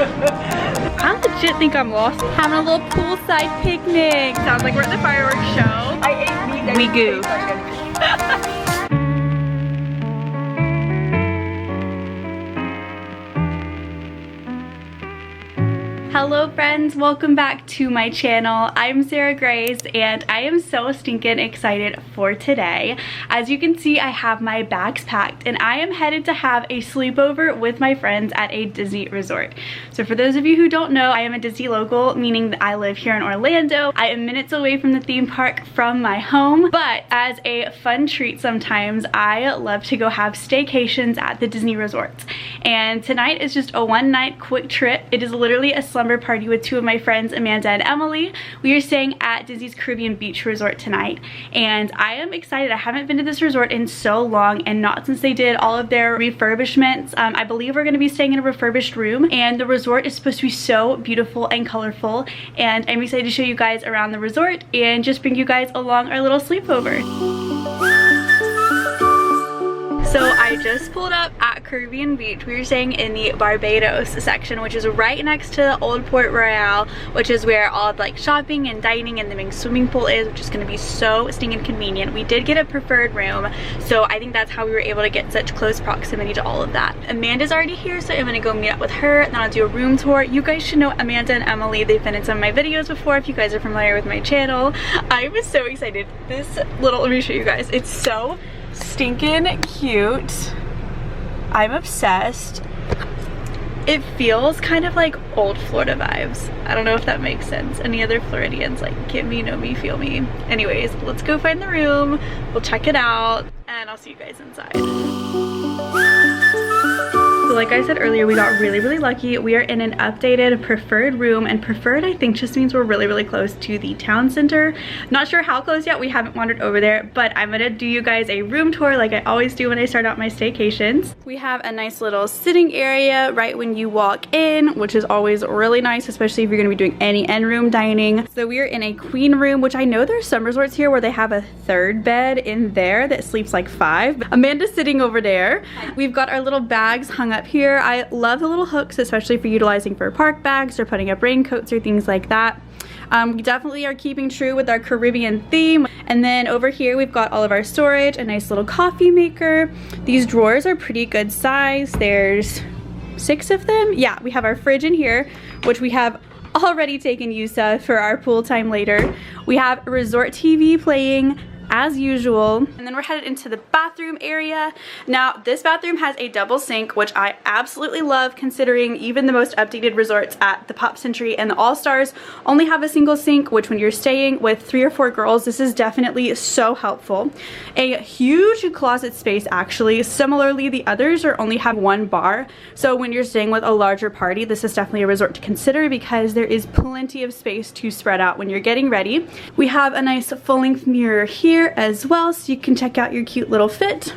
I legit think I'm lost. Having a little poolside picnic. Sounds like we're at the fireworks show. I ate meat. We goo. Hello friends, welcome back to my channel. I'm Sarah Grace and I am so stinking excited for today. As you can see, I have my bags packed and I am headed to have a sleepover with my friends at a Disney resort. So for those of you who don't know, I am a Disney local, meaning that I live here in Orlando. I am minutes away from the theme park from my home, but as a fun treat sometimes, I love to go have staycations at the Disney resorts. And tonight is just a one-night quick trip. It is literally a slumber party with two of my friends, Amanda and Emily. We are staying at Disney's Caribbean Beach Resort tonight, and I am excited. I haven't been to this resort in so long, and not since they did all of their refurbishments. I believe we're going to be staying in a refurbished room, and the resort is supposed to be so beautiful and colorful, and I'm excited to show you guys around the resort and just bring you guys along our little sleepover. So I just pulled up at Caribbean Beach. We were staying in the Barbados section, which is right next to the old Port Royale, which is where all of like shopping and dining and the big swimming pool is, which is going to be so stinking convenient. We did get a preferred room, so I think that's how we were able to get such close proximity to all of that. Amanda's already here, so I'm going to go meet up with her, then I'll do a room tour. You guys should know Amanda and Emily. They've been in some of my videos before if you guys are familiar with my channel. I was so excited. This little, let me show you guys. It's so stinking cute. I'm obsessed. It feels kind of like old Florida vibes. I don't know if that makes sense. Any other Floridians like get me, know me, feel me. Anyways, let's go find the room. We'll check it out and I'll see you guys inside. So like I said earlier, we got really lucky. We are in an updated preferred room, and preferred I think just means we're really close to the town center. Not sure how close yet, we haven't wandered over there, but I'm gonna do you guys a room tour like I always do when I start out my staycations. We have a nice little sitting area right when you walk in, which is always really nice, especially if you're gonna be doing any in-room dining. So we are in a queen room, which I know there's some resorts here where they have a third bed in there that sleeps like 5. Amanda's sitting over there. We've got our little bags hung up here. I love the little hooks, especially for utilizing for park bags or putting up raincoats or things like that. We definitely are keeping true with our Caribbean theme. And then over here we've got all of our storage, a nice little coffee maker. These drawers are pretty good size. There's 6 of them. Yeah, we have our fridge in here, which we have already taken use of for our pool time later. We have a resort TV playing as usual, and then we're headed into the bathroom area. Now this bathroom has a double sink, which I absolutely love, considering even the most updated resorts at the Pop Century and the All Stars only have a single sink, which when you're staying with 3 or 4 girls, this is definitely so helpful. A huge closet space actually. Similarly, the others only have 1 bar, so when you're staying with a larger party, this is definitely a resort to consider because there is plenty of space to spread out when you're getting ready. We have a nice full-length mirror here as well, so you can check out your cute little fit.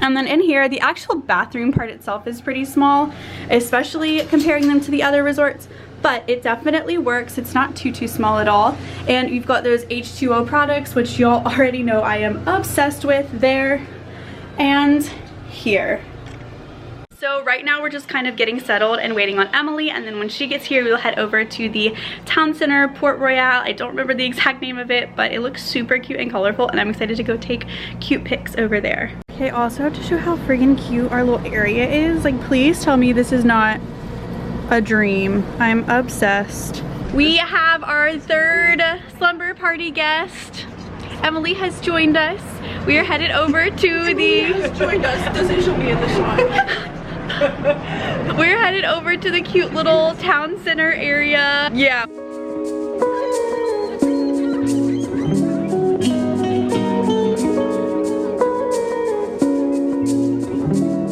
And then in here, the actual bathroom part itself is pretty small, especially comparing them to the other resorts, but it definitely works. It's not too small at all. And you've got those H2O products, which y'all already know I am obsessed with, there and here. So right now we're just kind of getting settled and waiting on Emily, and then when she gets here we'll head over to the town center, Port Royale. I don't remember the exact name of it, but it looks super cute and colorful, and I'm excited to go take cute pics over there. Okay, also have to show how friggin' cute our little area is. Like, please tell me this is not a dream. I'm obsessed. We have our 3rd slumber party guest. Emily has joined us. We are headed over to the... has joined us. Doesn't show me in the shot. We're headed over to the cute little town center area. Yeah.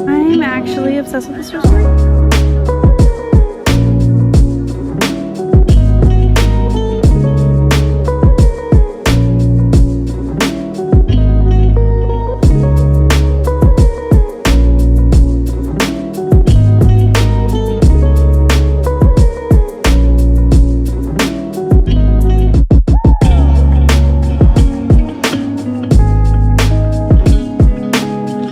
I'm actually obsessed with this resort.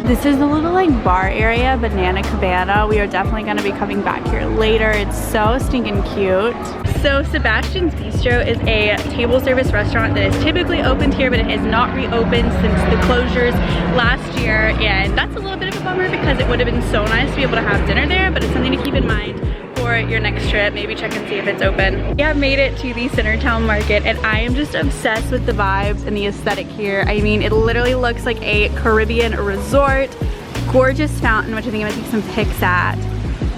This is the little like bar area, Banana Cabana. We are definitely gonna be coming back here later. It's so stinking cute. So Sebastian's Bistro is a table service restaurant that is typically opened here, but it has not reopened since the closures last year. And that's a little bit of a bummer because it would have been so nice to be able to have dinner there, but it's something to keep in mind for your next trip. Maybe check and see if it's open. We have made it to the Centertown market and I am just obsessed with the vibes and the aesthetic here. I mean, it literally looks like a Caribbean resort. Gorgeous fountain, which I think I'm gonna take some pics at.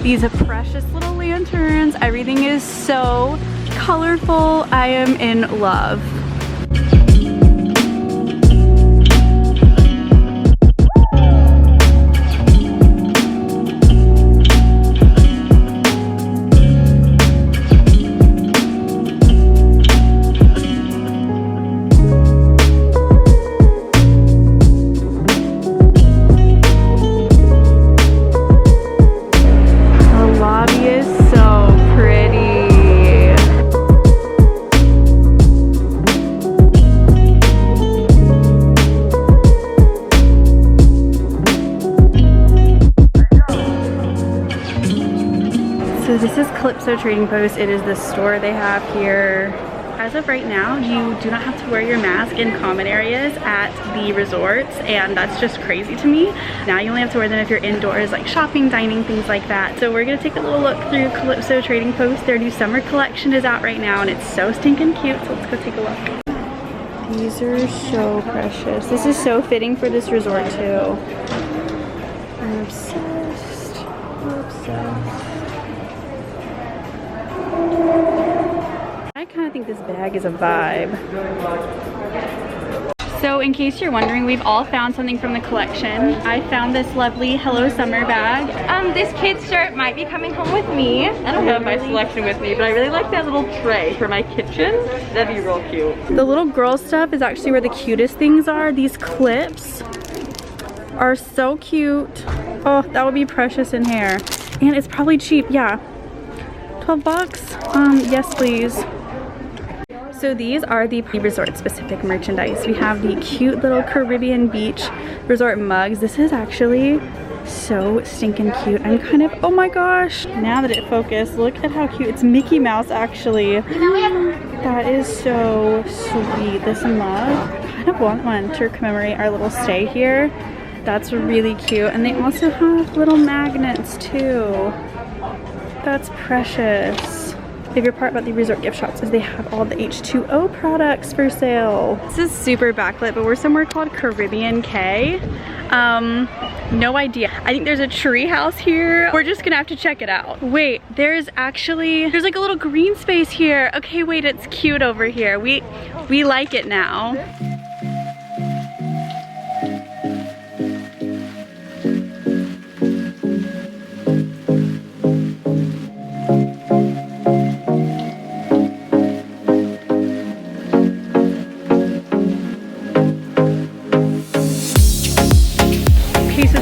These are precious little lanterns. Everything is so colorful. I am in love. So this is Calypso Trading Post. It is the store they have here. As of right now, you do not have to wear your mask in common areas at the resorts, and that's just crazy to me. Now you only have to wear them if you're indoors, like shopping, dining, things like that. So we're gonna take a little look through Calypso Trading Post. Their new summer collection is out right now, and it's so stinking cute, so let's go take a look. These are so precious. This is so fitting for this resort too. I'm obsessed. I'm obsessed. I kind of think this bag is a vibe. So in case you're wondering, we've all found something from the collection. I found this lovely Hello Summer bag. This kid's shirt might be coming home with me. I don't have my selection with me, but I really like that little tray for my kitchen. That'd be real cute. The little girl stuff is actually where the cutest things are. These clips are so cute. Oh, that would be precious in hair. And it's probably cheap, yeah. 12 bucks? Yes please. So these are the resort specific merchandise. We have the cute little Caribbean beach resort mugs. This is actually so stinking cute. I'm kind of, oh my gosh. Now that it focused, look at how cute. It's Mickey Mouse actually. That is so sweet. This mug, I kind of want one to commemorate our little stay here. That's really cute. And they also have little magnets too. That's precious. My favorite part about the resort gift shops is they have all the H2O products for sale. This is super backlit, but we're somewhere called Caribbean Cay. No idea. I think there's a tree house here. We're just gonna have to check it out. Wait, there's like a little green space here. Okay, wait, it's cute over here. We like it now.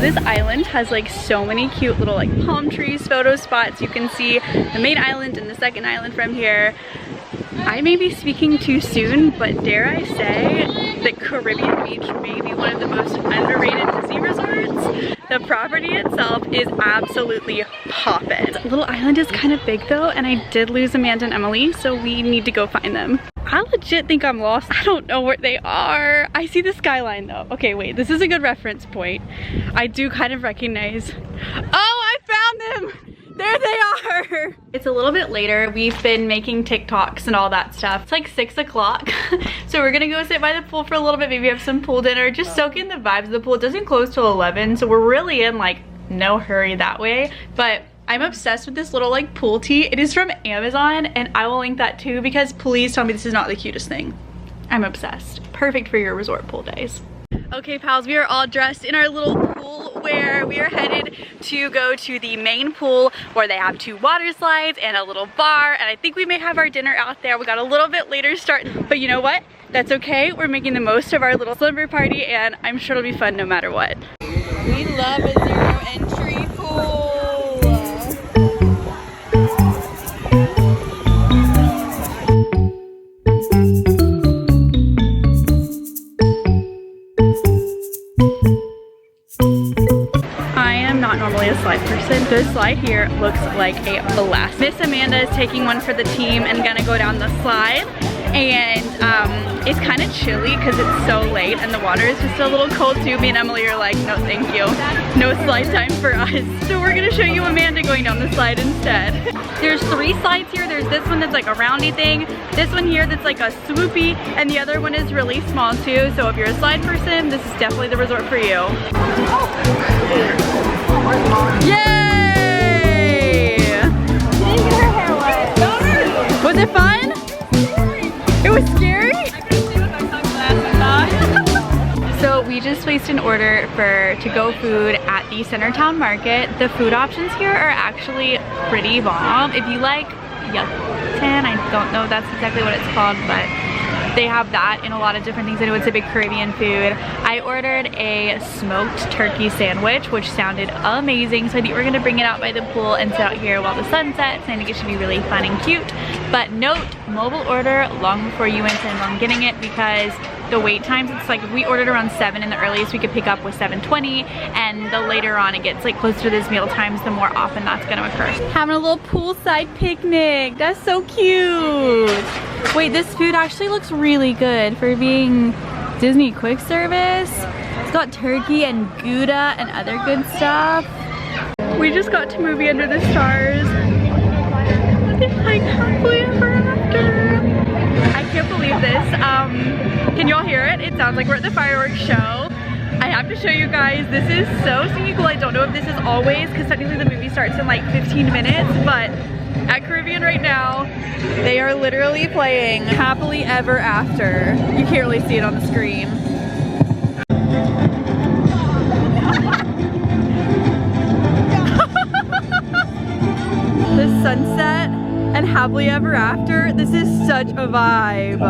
This island has like so many cute little like palm trees, photo spots. You can see the main island and the second island from here. I may be speaking too soon, but dare I say that Caribbean Beach may be one of the most underrated Disney resorts. The property itself is absolutely poppin'. The little island is kind of big though, and I did lose Amanda and Emily, so we need to go find them. I legit think I'm lost. I don't know where they are. I see the skyline though. Okay, wait, this is a good reference point. I do kind of recognize. Oh, I found them! There they are! It's a little bit later. We've been making TikToks and all that stuff. It's like 6 o'clock. So we're gonna go sit by the pool for a little bit, maybe have some pool dinner, just soak in the vibes of the pool. It doesn't close till 11, so we're really in like no hurry that way. But I'm obsessed with this little like pool tee. It is from Amazon and I will link that too because please tell me this is not the cutest thing. I'm obsessed. Perfect for your resort pool days. Okay pals, we are all dressed in our little pool wear. We are headed to go to the main pool where they have 2 water slides and a little bar, and I think we may have our dinner out there. We got a little bit later start, but you know what? That's okay. We're making the most of our little slumber party and I'm sure it'll be fun no matter what. We love a 0 entry pool. I like a blast. Miss Amanda is taking one for the team and gonna go down the slide. And it's kind of chilly because it's so late and the water is just a little cold too. Me and Emily are like, no thank you, no slide time for us. So we're gonna show you Amanda going down the slide instead. There's 3 slides here. There's this one that's like a roundy thing, this one here that's like a swoopy, and the other one is really small too. So if you're a slide person, this is definitely the resort for you. Yay! Was it fun? It was scary? So we just placed an order for to-go food at the Centertown market. The food options here are actually pretty bomb. If you like yucatan, I don't know if that's exactly what it's called, but they have that in a lot of different things. I know it's a big Caribbean food. I ordered a smoked turkey sandwich, which sounded amazing. So I think we're gonna bring it out by the pool and sit out here while the sun sets. I think it should be really fun and cute. But note, mobile order long before you intend on getting it, because the wait times, it's like if we ordered around 7 and the earliest we could pick up was 7:20, and the later on it gets like closer to those meal times, the more often that's gonna occur. Having a little poolside picnic. That's so cute. Wait, this food actually looks really good for being Disney quick service. It's got turkey and Gouda and other good stuff. We just got to Movie Under the Stars. It's like happily ever after. I can't believe this. Can y'all hear it? It sounds like we're at the fireworks show. I have to show you guys, this is so stinky cool. I don't know if this is always, because technically the movie starts in like 15 minutes, but at Caribbean right now, they are literally playing Happily Ever After. You can't really see it on the screen. The sunset and Happily Ever After, this is such a vibe.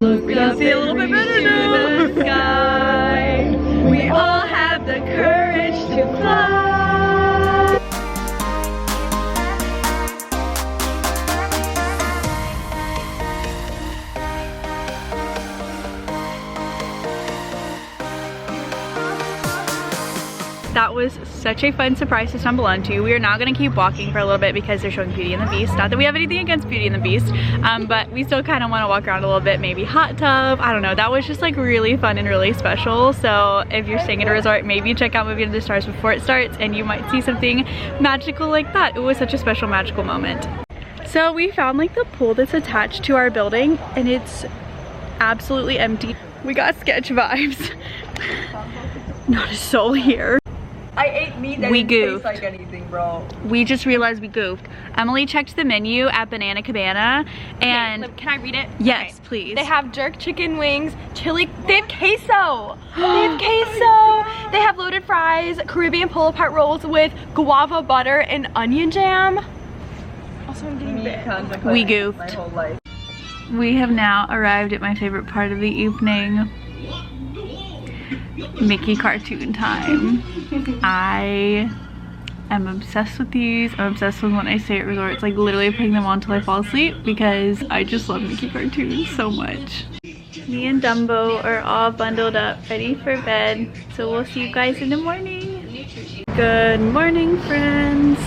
We can see a little bit better now. The sky. We all have the courage to fly. That was such a fun surprise to stumble onto. We are now gonna keep walking for a little bit because they're showing Beauty and the Beast. Not that we have anything against Beauty and the Beast, but we still kind of want to walk around a little bit, maybe hot tub. I don't know, that was just like really fun and really special. So if you're staying at a resort, maybe check out Movie Under the Stars before it starts and you might see something magical like that. It was such a special magical moment. So we found like the pool that's attached to our building and it's absolutely empty. We got sketch vibes. Not a soul here. I ate meat that didn't taste like anything, bro. We just realized we goofed. Emily checked the menu at Banana Cabana and... Okay, can I read it? Yes, okay. please. They have jerk chicken wings, chili... They have queso! They have queso! They have loaded fries, Caribbean pull-apart rolls with guava butter and onion jam. Also, I'm getting bit. We goofed. My whole life. We have now arrived at my favorite part of the evening. Mickey cartoon time. I am obsessed with these. I'm obsessed with when I stay at resorts, like literally putting them on until I fall asleep because I just love Mickey cartoons so much. Me and Dumbo are all bundled up, ready for bed. So we'll see you guys in the morning. Good morning, friends.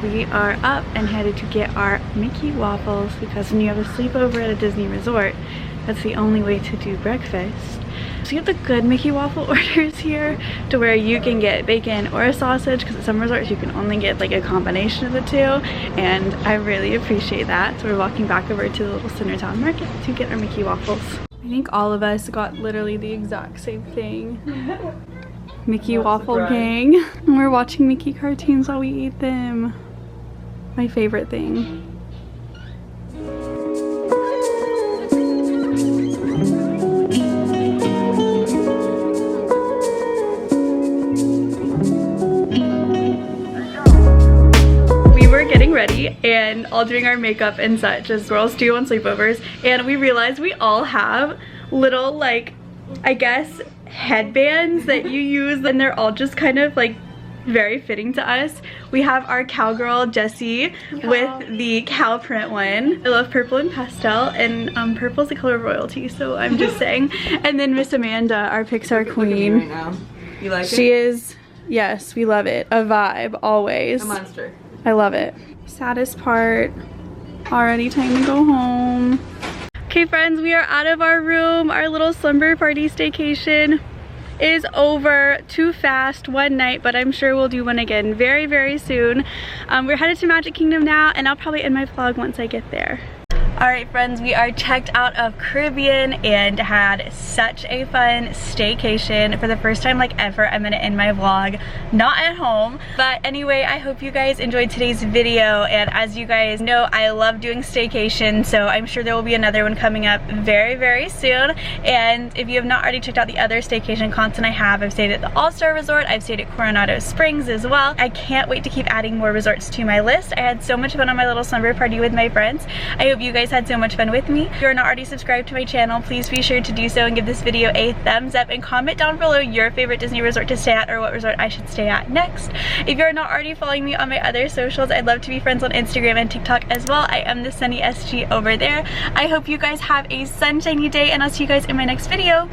We are up and headed to get our Mickey Waffles because when you have a sleepover at a Disney resort, that's the only way to do breakfast. So you have the good Mickey Waffle orders here to where you can get bacon or a sausage, because at some resorts you can only get like a combination of the two, and I really appreciate that. So we're walking back over to the little Centertown market to get our Mickey Waffles. I think all of us got literally the exact same thing. Mickey Waffle Gang. And we're watching Mickey cartoons while we eat them. My favorite thing. Getting ready and all doing our makeup and such as girls do on sleepovers, and we realized we all have little, like, I guess headbands that you use, and they're all just kind of like very fitting to us. We have our cowgirl Jessie with the cow print one. I love purple and pastel, and purple's the color of royalty, so I'm just saying. And then Miss Amanda, our Pixar queen. Right now. You like it? She is, yes, we love it. A vibe, always. A monster. I love it. Saddest part, already time to go home. Okay friends, we are out of our room. Our little slumber party staycation is over. Too fast, one night, but I'm sure we'll do one again very, very soon. We're headed to Magic Kingdom now, and I'll probably end my vlog once I get there. Alright friends, we are checked out of Caribbean and had such a fun staycation. For the first time like ever, I'm gonna end my vlog not at home. But anyway, I hope you guys enjoyed today's video, and as you guys know, I love doing staycation, so I'm sure there will be another one coming up very, very soon. And if you have not already checked out the other staycation content I have, I've stayed at the All-Star Resort, I've stayed at Coronado Springs as well. I can't wait to keep adding more resorts to my list. I had so much fun on my little slumber party with my friends. I hope you guys had so much fun with me. If you're not already subscribed to my channel, please be sure to do so and give this video a thumbs up, and comment down below your favorite Disney resort to stay at, or what resort I should stay at next. If you're not already following me on my other socials, I'd love to be friends on Instagram and TikTok as well. I am the Sunny SG over there. I hope you guys have a sunshiny day, and I'll see you guys in my next video.